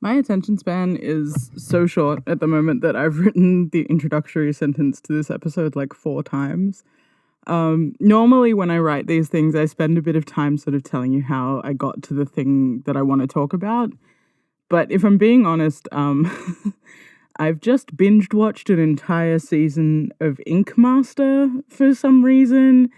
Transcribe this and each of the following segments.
My attention span is so short at the moment that I've written the introductory sentence to this episode like 4 times. Normally when I write these things, I spend a bit of time sort of telling you how I got to the thing that I want to talk about. But if I'm being honest, I've just binged watched an entire season of Ink Master for some reason,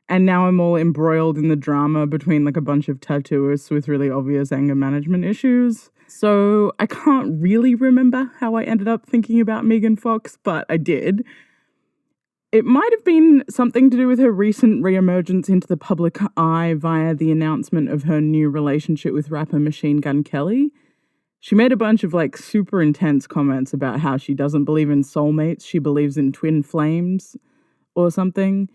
and now I'm all embroiled in the drama between like a bunch of tattooists with really obvious anger management issues. So I can't really remember how I ended up thinking about Megan Fox, but I did. It might have been something to do with her recent reemergence into the public eye via the announcement of her new relationship with rapper Machine Gun Kelly. She made a bunch of like super intense comments about how she doesn't believe in soulmates, she believes in twin flames or something,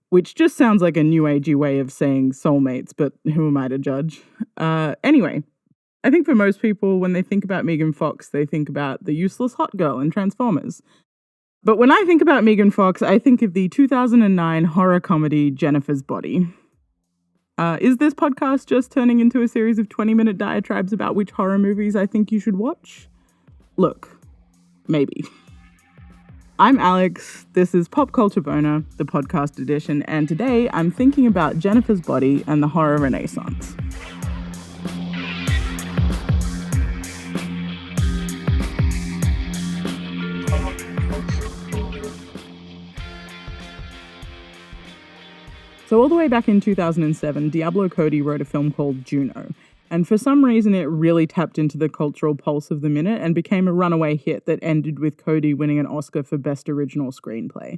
which just sounds like a new agey way of saying soulmates, but who am I to judge? Anyway, I think for most people, when they think about Megan Fox, they think about the useless hot girl in Transformers. But when I think about Megan Fox, I think of the 2009 horror comedy Jennifer's Body. Is this podcast just turning into a series of 20-minute diatribes about which horror movies I think you should watch? Look, maybe. I'm Alex, this is Pop Culture Boner, the podcast edition, and today I'm thinking about Jennifer's Body and the horror renaissance. So all the way back in 2007, Diablo Cody wrote a film called Juno, and for some reason it really tapped into the cultural pulse of the minute and became a runaway hit that ended with Cody winning an Oscar for Best Original Screenplay.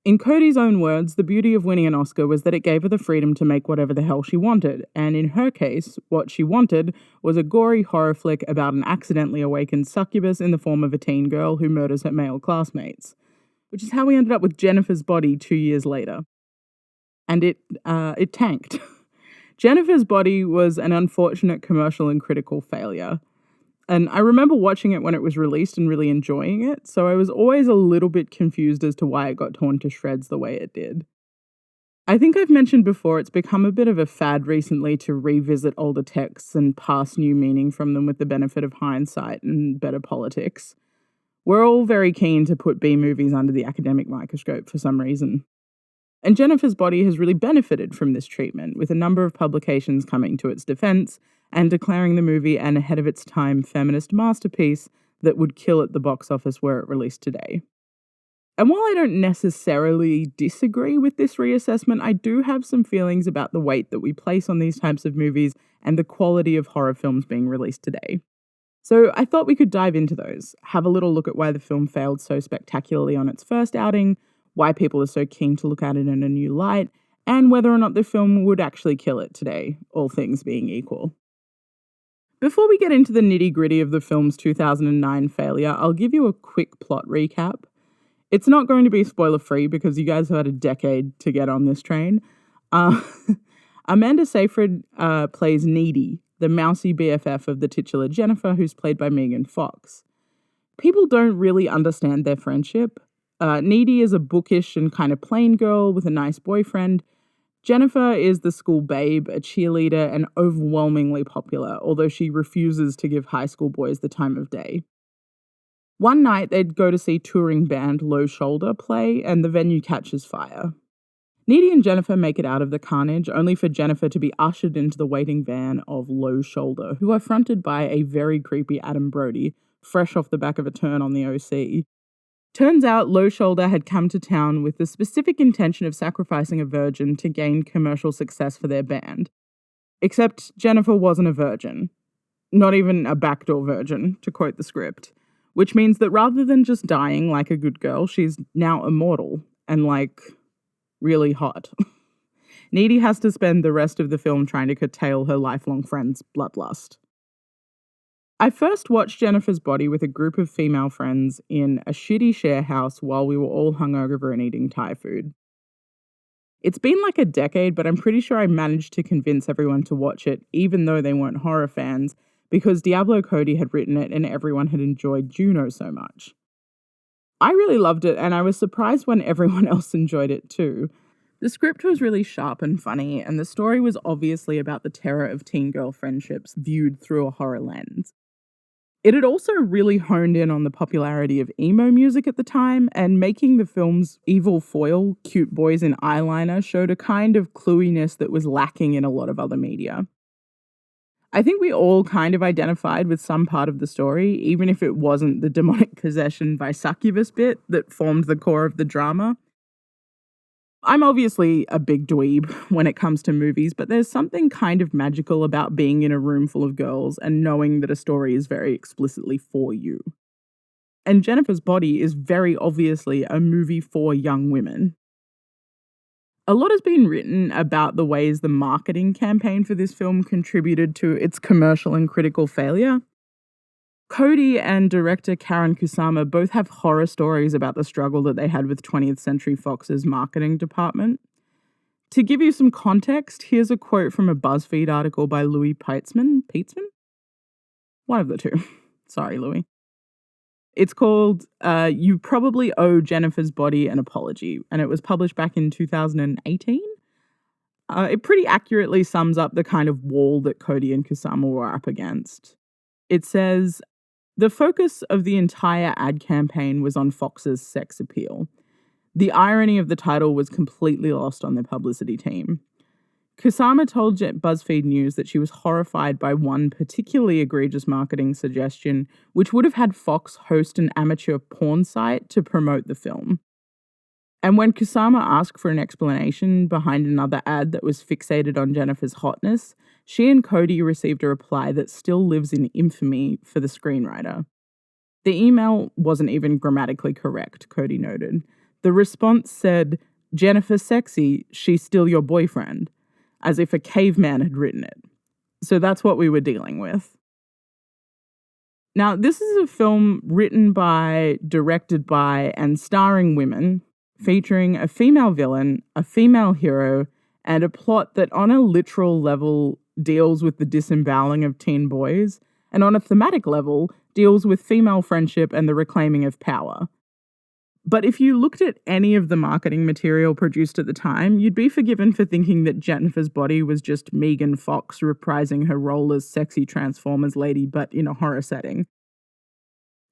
In Cody's own words, the beauty of winning an Oscar was that it gave her the freedom to make whatever the hell she wanted, and in her case, what she wanted was a gory horror flick about an accidentally awakened succubus in the form of a teen girl who murders her male classmates, which is how we ended up with Jennifer's Body 2 years later. And it tanked. Jennifer's Body was an unfortunate commercial and critical failure. And I remember watching it when it was released and really enjoying it, so I was always a little bit confused as to why it got torn to shreds the way it did. I think I've mentioned before it's become a bit of a fad recently to revisit older texts and pass new meaning from them with the benefit of hindsight and better politics. We're all very keen to put B movies under the academic microscope for some reason. And Jennifer's Body has really benefited from this treatment, with a number of publications coming to its defense and declaring the movie an ahead-of-its-time feminist masterpiece that would kill at the box office were it released today. And while I don't necessarily disagree with this reassessment, I do have some feelings about the weight that we place on these types of movies and the quality of horror films being released today. So I thought we could dive into those, have a little look at why the film failed so spectacularly on its first outing, why people are so keen to look at it in a new light, and whether or not the film would actually kill it today, all things being equal. Before we get into the nitty-gritty of the film's 2009 failure, I'll give you a quick plot recap. It's not going to be spoiler-free because you guys have had a decade to get on this train. Amanda Seyfried plays Needy, the mousy BFF of the titular Jennifer, who's played by Megan Fox. People don't really understand their friendship. Needy is a bookish and kind of plain girl with a nice boyfriend. Jennifer is the school babe, a cheerleader, and overwhelmingly popular, although she refuses to give high school boys the time of day. One night, they'd go to see touring band Low Shoulder play, and the venue catches fire. Needy and Jennifer make it out of the carnage, only for Jennifer to be ushered into the waiting van of Low Shoulder, who are fronted by a very creepy Adam Brody, fresh off the back of a turn on the OC. Turns out Low Shoulder had come to town with the specific intention of sacrificing a virgin to gain commercial success for their band. Except Jennifer wasn't a virgin. Not even a backdoor virgin, to quote the script. Which means that rather than just dying like a good girl, she's now immortal and, really hot. Needy has to spend the rest of the film trying to curtail her lifelong friend's bloodlust. I first watched Jennifer's Body with a group of female friends in a shitty share house while we were all hungover and eating Thai food. It's been like a decade, but I'm pretty sure I managed to convince everyone to watch it, even though they weren't horror fans, because Diablo Cody had written it and everyone had enjoyed Juno so much. I really loved it, and I was surprised when everyone else enjoyed it too. The script was really sharp and funny, and the story was obviously about the terror of teen girl friendships viewed through a horror lens. It had also really honed in on the popularity of emo music at the time, and making the film's evil foil, cute boys in eyeliner, showed a kind of clueiness that was lacking in a lot of other media. I think we all kind of identified with some part of the story, even if it wasn't the demonic possession by succubus bit that formed the core of the drama. I'm obviously a big dweeb when it comes to movies, but there's something kind of magical about being in a room full of girls and knowing that a story is very explicitly for you. And Jennifer's Body is very obviously a movie for young women. A lot has been written about the ways the marketing campaign for this film contributed to its commercial and critical failure. Cody and director Karen Kusama both have horror stories about the struggle that they had with 20th Century Fox's marketing department. To give you some context, here's a quote from a BuzzFeed article by Louis Peitzman? One of the two. Sorry, Louis. It's called You Probably Owe Jennifer's Body an Apology, and it was published back in 2018. It pretty accurately sums up the kind of wall that Cody and Kusama were up against. It says, the focus of the entire ad campaign was on Fox's sex appeal. The irony of the title was completely lost on the publicity team. Kusama told BuzzFeed News that she was horrified by one particularly egregious marketing suggestion, which would have had Fox host an amateur porn site to promote the film. And when Kusama asked for an explanation behind another ad that was fixated on Jennifer's hotness, she and Cody received a reply that still lives in infamy for the screenwriter. The email wasn't even grammatically correct, Cody noted. The response said, "Jennifer sexy, she's still your boyfriend," as if a caveman had written it. So that's what we were dealing with. Now, this is a film written by, directed by, and starring women, featuring a female villain, a female hero, and a plot that on a literal level deals with the disemboweling of teen boys, and on a thematic level deals with female friendship and the reclaiming of power. But if you looked at any of the marketing material produced at the time, you'd be forgiven for thinking that Jennifer's Body was just Megan Fox reprising her role as sexy Transformers lady, but in a horror setting.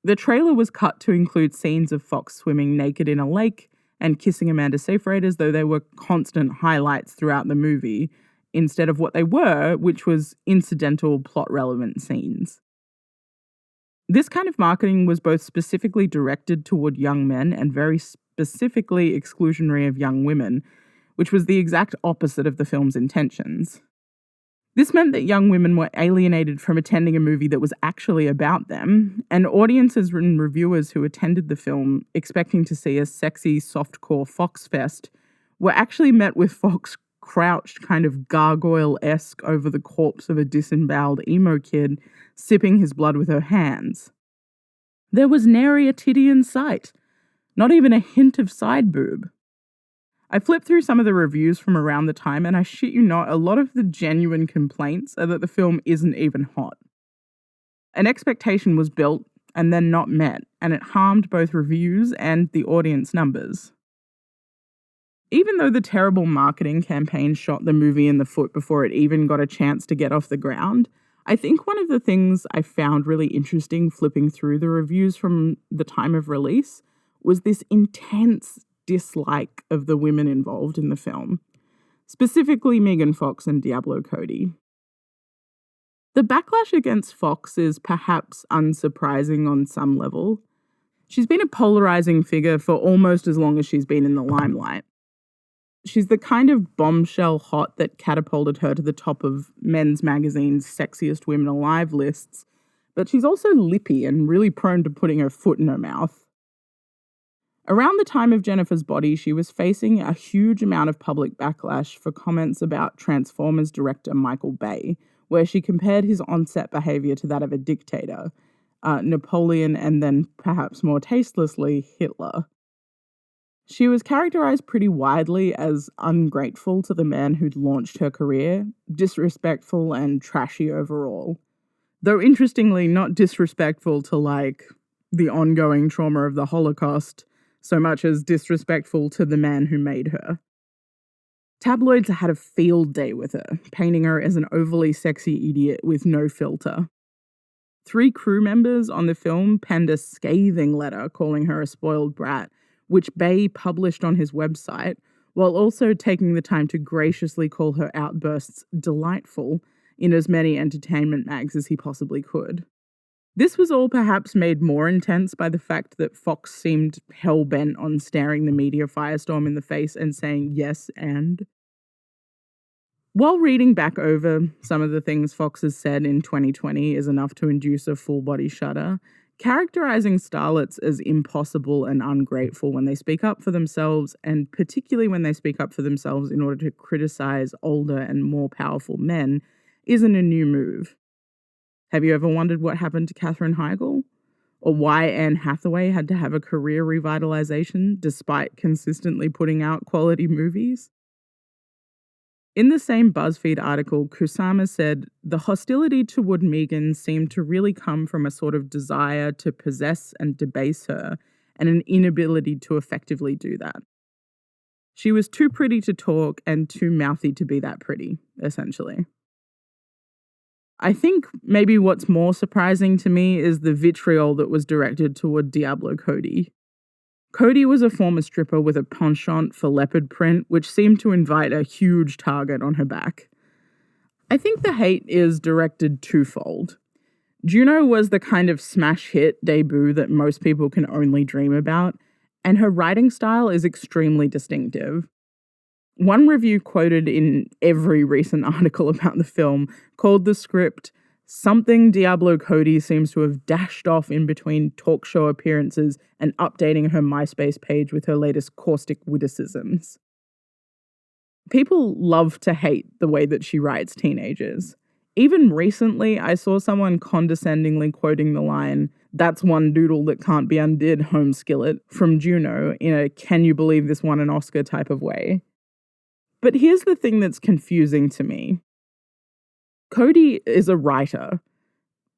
The trailer was cut to include scenes of Fox swimming naked in a lake and kissing Amanda Seyfried as though they were constant highlights throughout the movie, instead of what they were, which was incidental plot-relevant scenes. This kind of marketing was both specifically directed toward young men and very specifically exclusionary of young women, which was the exact opposite of the film's intentions. This meant that young women were alienated from attending a movie that was actually about them, and audiences and reviewers who attended the film expecting to see a sexy, softcore Fox fest were actually met with Fox crouched kind of gargoyle-esque over the corpse of a disemboweled emo kid, sipping his blood with her hands. There was nary a titty in sight, not even a hint of side boob. I flipped through some of the reviews from around the time, and I shit you not, a lot of the genuine complaints are that the film isn't even hot. An expectation was built and then not met, and it harmed both reviews and the audience numbers. Even though the terrible marketing campaign shot the movie in the foot before it even got a chance to get off the ground, I think one of the things I found really interesting flipping through the reviews from the time of release was this intense dislike of the women involved in the film, specifically Megan Fox and Diablo Cody. The backlash against Fox is perhaps unsurprising on some level. She's been a polarizing figure for almost as long as she's been in the limelight. She's the kind of bombshell hot that catapulted her to the top of Men's Magazine's Sexiest Women Alive lists, but she's also lippy and really prone to putting her foot in her mouth. Around the time of Jennifer's Body, she was facing a huge amount of public backlash for comments about Transformers director Michael Bay, where she compared his on-set behavior to that of a dictator, Napoleon, and then perhaps more tastelessly, Hitler. She was characterized pretty widely as ungrateful to the man who'd launched her career, disrespectful and trashy overall. Though interestingly, not disrespectful to, the ongoing trauma of the Holocaust, so much as disrespectful to the man who made her. Tabloids had a field day with her, painting her as an overly sexy idiot with no filter. 3 crew members on the film penned a scathing letter calling her a spoiled brat, which Bay published on his website, while also taking the time to graciously call her outbursts delightful in as many entertainment mags as he possibly could. This was all perhaps made more intense by the fact that Fox seemed hell-bent on staring the media firestorm in the face and saying yes and. While reading back over some of the things Fox has said in 2020 is enough to induce a full-body shudder, characterizing starlets as impossible and ungrateful when they speak up for themselves, and particularly when they speak up for themselves in order to criticize older and more powerful men, isn't a new move. Have you ever wondered what happened to Katherine Heigl? Or why Anne Hathaway had to have a career revitalization despite consistently putting out quality movies? In the same BuzzFeed article, Kusama said, the hostility toward Megan seemed to really come from a sort of desire to possess and debase her, and an inability to effectively do that. She was too pretty to talk and too mouthy to be that pretty, essentially. I think maybe what's more surprising to me is the vitriol that was directed toward Diablo Cody. Cody was a former stripper with a penchant for leopard print, which seemed to invite a huge target on her back. I think the hate is directed twofold. Juno was the kind of smash hit debut that most people can only dream about, and her writing style is extremely distinctive. One review quoted in every recent article about the film called the script something Diablo Cody seems to have dashed off in between talk show appearances and updating her MySpace page with her latest caustic witticisms. People love to hate the way that she writes teenagers. Even recently, I saw someone condescendingly quoting the line, "That's one doodle that can't be undid, home skillet," from Juno in a "can you believe this won an Oscar" type of way. But here's the thing that's confusing to me. Cody is a writer,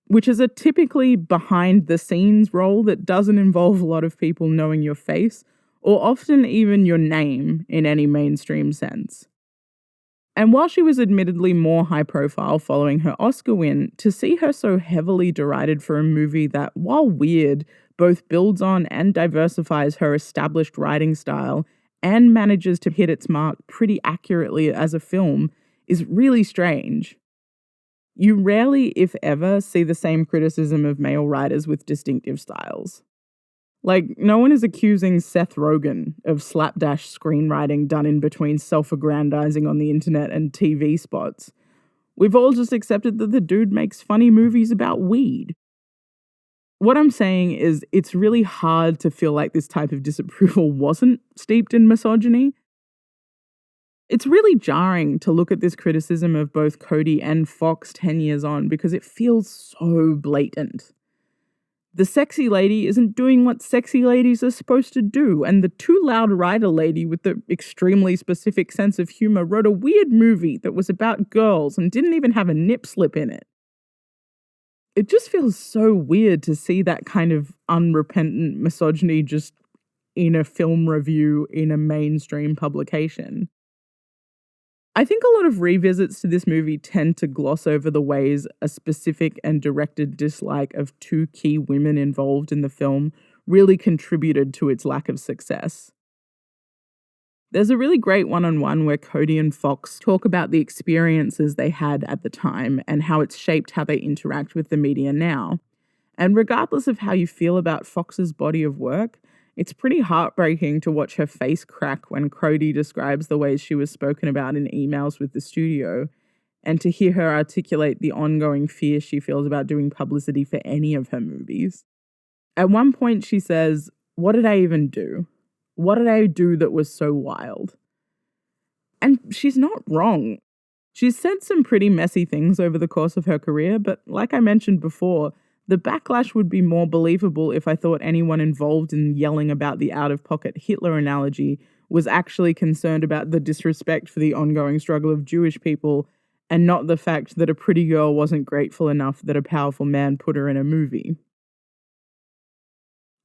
which is a typically behind-the-scenes role that doesn't involve a lot of people knowing your face, or often even your name in any mainstream sense. And while she was admittedly more high-profile following her Oscar win, to see her so heavily derided for a movie that, while weird, both builds on and diversifies her established writing style and manages to hit its mark pretty accurately as a film, is really strange. You rarely, if ever, see the same criticism of male writers with distinctive styles. Like, no one is accusing Seth Rogen of slapdash screenwriting done in between self-aggrandizing on the internet and TV spots. We've all just accepted that the dude makes funny movies about weed. What I'm saying is, it's really hard to feel like this type of disapproval wasn't steeped in misogyny. It's really jarring to look at this criticism of both Cody and Fox 10 years on because it feels so blatant. The sexy lady isn't doing what sexy ladies are supposed to do, and the too loud writer lady with the extremely specific sense of humor wrote a weird movie that was about girls and didn't even have a nip slip in it. It just feels so weird to see that kind of unrepentant misogyny just in a film review in a mainstream publication. I think a lot of revisits to this movie tend to gloss over the ways a specific and directed dislike of 2 key women involved in the film really contributed to its lack of success. There's a really great one-on-one where Cody and Fox talk about the experiences they had at the time and how it's shaped how they interact with the media now. And regardless of how you feel about Fox's body of work, it's pretty heartbreaking to watch her face crack when Cody describes the ways she was spoken about in emails with the studio, and to hear her articulate the ongoing fear she feels about doing publicity for any of her movies. At one point she says, "What did I even do? What did I do that was so wild?" And she's not wrong. She's said some pretty messy things over the course of her career, but like I mentioned before, the backlash would be more believable if I thought anyone involved in yelling about the out-of-pocket Hitler analogy was actually concerned about the disrespect for the ongoing struggle of Jewish people, and not the fact that a pretty girl wasn't grateful enough that a powerful man put her in a movie.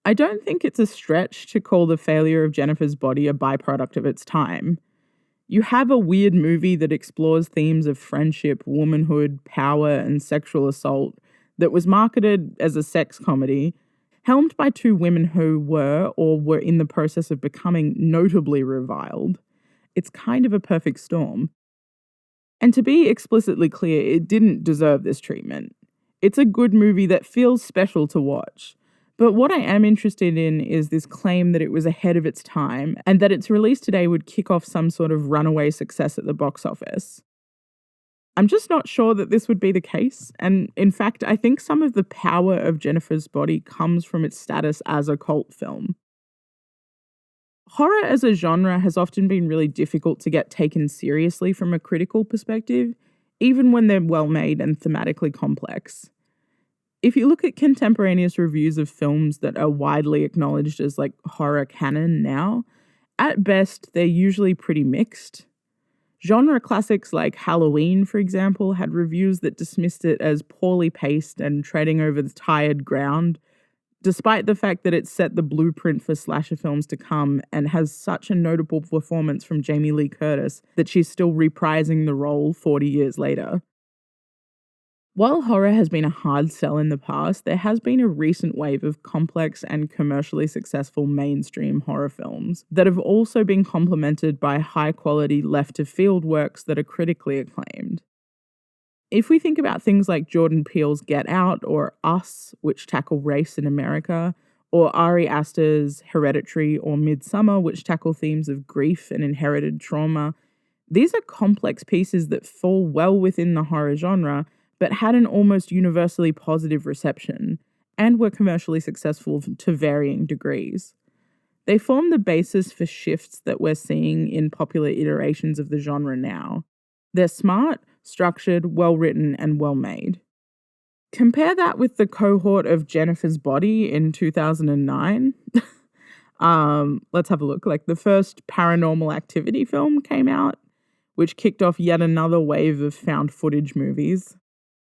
I don't think it's a stretch to call the failure of Jennifer's Body a byproduct of its time. You have a weird movie that explores themes of friendship, womanhood, power, and sexual assault that was marketed as a sex comedy, helmed by two women who were or were in the process of becoming notably reviled. It's kind of a perfect storm. And to be explicitly clear, it didn't deserve this treatment. It's a good movie that feels special to watch. But what I am interested in is this claim that it was ahead of its time and that its release today would kick off some sort of runaway success at the box office. I'm just not sure that this would be the case. And in fact, I think some of the power of Jennifer's Body comes from its status as a cult film. Horror as a genre has often been really difficult to get taken seriously from a critical perspective, even when they're well made and thematically complex. If you look at contemporaneous reviews of films that are widely acknowledged as like horror canon now, at best they're usually pretty mixed. Genre classics like Halloween, for example, had reviews that dismissed it as poorly paced and treading over the tired ground, despite the fact that it set the blueprint for slasher films to come and has such a notable performance from Jamie Lee Curtis that she's still reprising the role 40 years later. While horror has been a hard sell in the past, there has been a recent wave of complex and commercially successful mainstream horror films that have also been complemented by high-quality left-of-field works that are critically acclaimed. If we think about things like Jordan Peele's Get Out or Us, which tackle race in America, or Ari Aster's Hereditary or Midsummer, which tackle themes of grief and inherited trauma, these are complex pieces that fall well within the horror genre, but had an almost universally positive reception, and were commercially successful to varying degrees. They form the basis for shifts that we're seeing in popular iterations of the genre now. They're smart, structured, well-written, and well-made. Compare that with the cohort of Jennifer's Body in 2009. Let's have a look. Like, the first Paranormal Activity film came out, which kicked off yet another wave of found footage movies.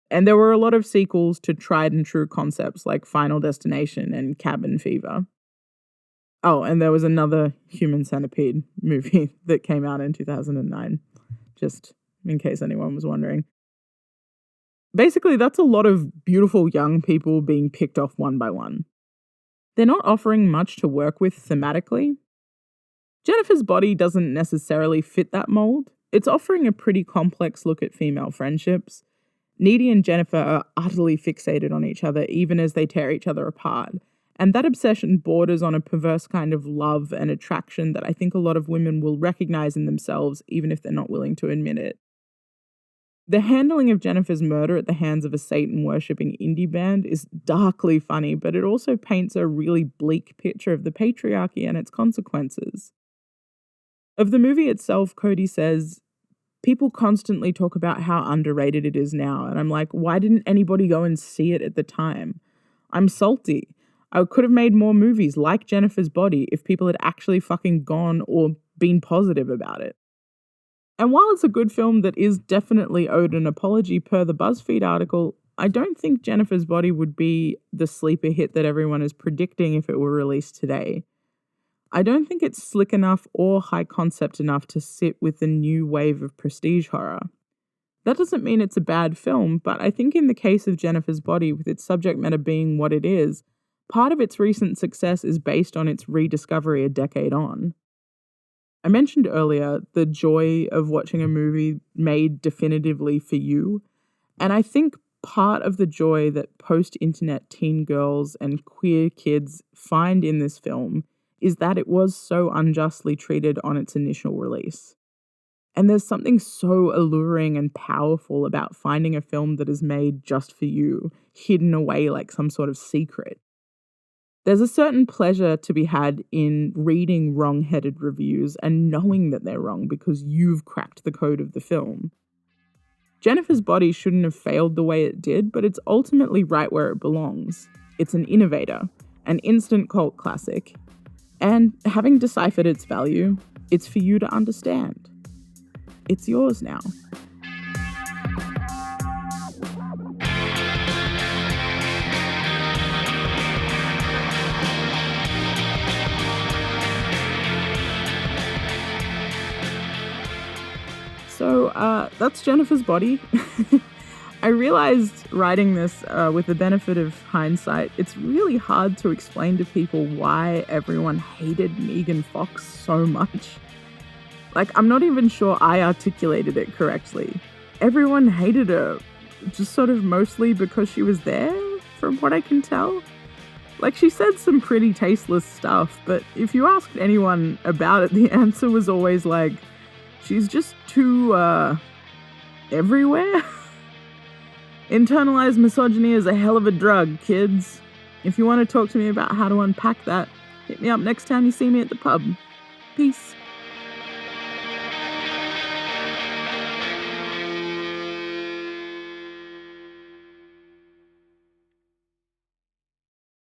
And there were a lot of sequels to tried and true concepts like Final Destination and Cabin Fever. Oh, and there was another Human Centipede movie that came out in 2009, just in case anyone was wondering. Basically, that's a lot of beautiful young people being picked off one by one. They're not offering much to work with thematically. Jennifer's Body doesn't necessarily fit that mold. It's offering a pretty complex look at female friendships. Needy and Jennifer are utterly fixated on each other, even as they tear each other apart. And that obsession borders on a perverse kind of love and attraction that I think a lot of women will recognize in themselves, even if they're not willing to admit it. The handling of Jennifer's murder at the hands of a Satan-worshipping indie band is darkly funny, but it also paints a really bleak picture of the patriarchy and its consequences. Of the movie itself, Cody says, "People constantly talk about how underrated it is now, and I'm like, why didn't anybody go and see it at the time? I'm salty. I could have made more movies like Jennifer's Body if people had actually fucking gone or been positive about it." And while it's a good film that is definitely owed an apology per the BuzzFeed article, I don't think Jennifer's Body would be the sleeper hit that everyone is predicting if it were released today. I don't think it's slick enough or high concept enough to sit with the new wave of prestige horror. That doesn't mean it's a bad film, but I think in the case of Jennifer's Body, with its subject matter being what it is, part of its recent success is based on its rediscovery a decade on. I mentioned earlier the joy of watching a movie made definitively for you, and I think part of the joy that post-internet teen girls and queer kids find in this film is that it was so unjustly treated on its initial release. And there's something so alluring and powerful about finding a film that is made just for you, hidden away like some sort of secret. There's a certain pleasure to be had in reading wrong-headed reviews and knowing that they're wrong because you've cracked the code of the film. Jennifer's Body shouldn't have failed the way it did, but it's ultimately right where it belongs. It's an innovator, an instant cult classic. And having deciphered its value, it's for you to understand. It's yours now. So that's Jennifer's Body. I realized writing this with the benefit of hindsight, it's really hard to explain to people why everyone hated Megan Fox so much. Like, I'm not even sure I articulated it correctly. Everyone hated her, just sort of mostly because she was there, from what I can tell. Like, she said some pretty tasteless stuff, but if you asked anyone about it, the answer was always like, she's just too, everywhere. Internalized misogyny is a hell of a drug, kids. If you want to talk to me about how to unpack that, hit me up next time you see me at the pub. Peace.